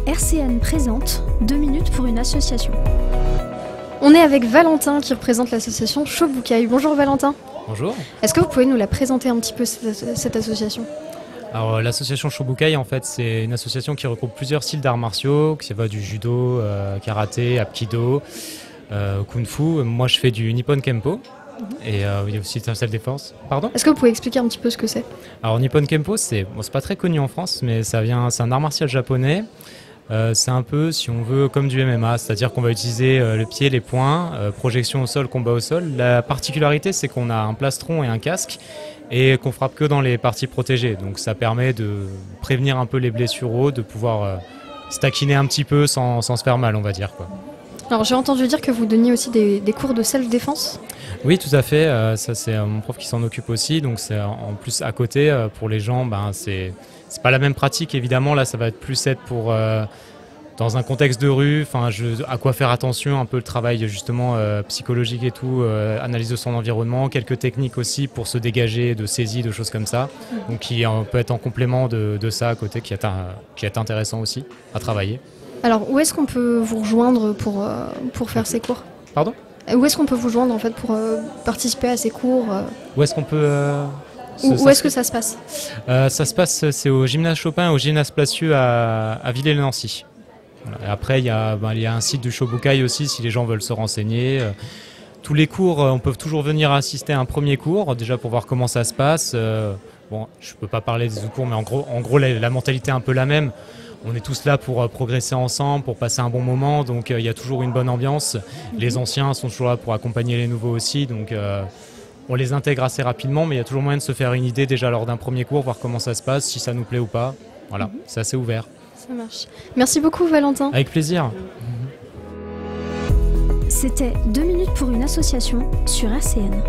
RCN présente 2 minutes pour une association. On est avec Valentin qui représente l'association Choboucaï. Bonjour Valentin. Bonjour. Est-ce que vous pouvez nous la présenter un petit peu cette association ? Alors l'association Choboucaï, en fait, c'est une association qui regroupe plusieurs styles d'arts martiaux, qui va du judo, karaté, aikido, kung-fu. Moi, je fais du Nippon Kempo. Et il y a aussi self-défense. Pardon ? Est-ce que vous pouvez expliquer un petit peu ce que c'est ? Alors Nippon Kempo, c'est pas très connu en France, mais c'est un art martial japonais. C'est un peu, si on veut, comme du MMA, c'est-à-dire qu'on va utiliser le pied, les poings, projection au sol, combat au sol. La particularité, c'est qu'on a un plastron et un casque et qu'on frappe que dans les parties protégées. Donc ça permet de prévenir un peu les blessures au haut, de pouvoir se taquiner un petit peu sans se faire mal, on va dire, quoi. Alors j'ai entendu dire que vous donniez aussi des cours de self-défense ? Oui, tout à fait. Ça, c'est mon prof qui s'en occupe aussi. Donc c'est en plus à côté, pour les gens, c'est pas la même pratique, évidemment. Là, ça va être plus être pour dans un contexte de rue, à quoi faire attention, un peu le travail justement psychologique et tout, analyse de son environnement, quelques techniques aussi pour se dégager de saisie, de choses comme ça. Donc qui peut être en complément de ça à côté, qui est intéressant aussi à travailler. Alors où est-ce qu'on peut vous rejoindre pour faire ces cours ? Pardon ? Où est-ce qu'on peut vous joindre en fait pour participer à ces cours ? Où est-ce qu'on peut Où est-ce que ça se passe ? Ça se passe, c'est au gymnase Chopin et au gymnase Placieux à Villers-le-Nancy. Voilà. Et après, il y a un site du Choboucaï aussi, si les gens veulent se renseigner. Tous les cours, on peut toujours venir assister à un premier cours, déjà pour voir comment ça se passe. Bon, je ne peux pas parler des autres cours, mais en gros la mentalité est un peu la même. On est tous là pour progresser ensemble, pour passer un bon moment, donc il y a toujours une bonne ambiance. Les anciens sont toujours là pour accompagner les nouveaux aussi, donc on les intègre assez rapidement, mais il y a toujours moyen de se faire une idée déjà lors d'un premier cours, voir comment ça se passe, si ça nous plaît ou pas. Voilà, c'est assez ouvert. Ça marche. Merci beaucoup Valentin. Avec plaisir. C'était 2 minutes pour une association sur RCN.